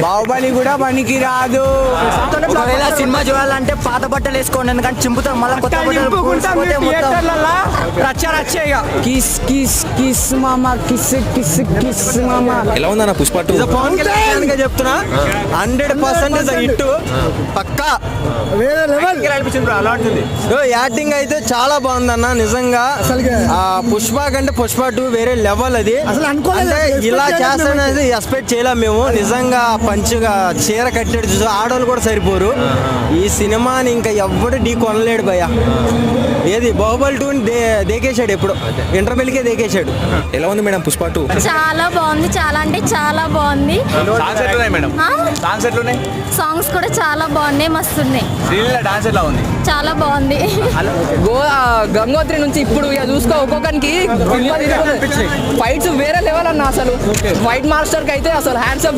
బాహుబలి కూడా పనికి రాదు. ఒకవేళ సినిమా చూడాలంటే పాత బట్టలు వేసుకోండి, ఎందుకంటే చింపుతారు మళ్ళీ కొత్త కిస్ కిస్ కిస్ మామా కిస్ కిస్ కిస్ మామా. ఎలా ఉందన్న పుష్ప 2? పవన్ కళ్యాణ్ గా చెప్తున్నా 100% హిట్ పక్కా. యాక్టింగ్ అయితే చాలా బాగుందన్న నిజంగా. పుష్ప కంటే పుష్ప 2 వేరే లెవెల్. అది అంటే ఇలా చేస్తానది ఎక్స్పెక్ట్ చేయలేము మేము. నిజంగా పంచుగా చీర కట్టాడు చూసి ఆడవాళ్ళు కూడా సరిపోరు. ఈ సినిమాని ఇంకా ఎవ్వడు ఢీ కొనలేడు భయ్య. ఏది బాహుబలి 2 దేకేశాడు, ఎప్పుడు ఇంటర్వెల్కే దేకేశాడు. ఎలా ఉంది మేడం పుష్ప 2? చాలా బాగుంది, చాలా అంటే చాలా బాగుంది. సాంగ్స్ కూడా చాలా బాగున్నాయి, మస్తున్నాయి. చాలా బాగుంది. గంగోత్రి నుంచి ఇప్పుడు ఇక చూసుకో ఒక్కొక్కరికి ఫైట్స్ వేరే లెవెల్ అన్న. అసలు ఫైట్ మాస్టర్ కి అయితే అసలు హ్యాండ్స్ అప్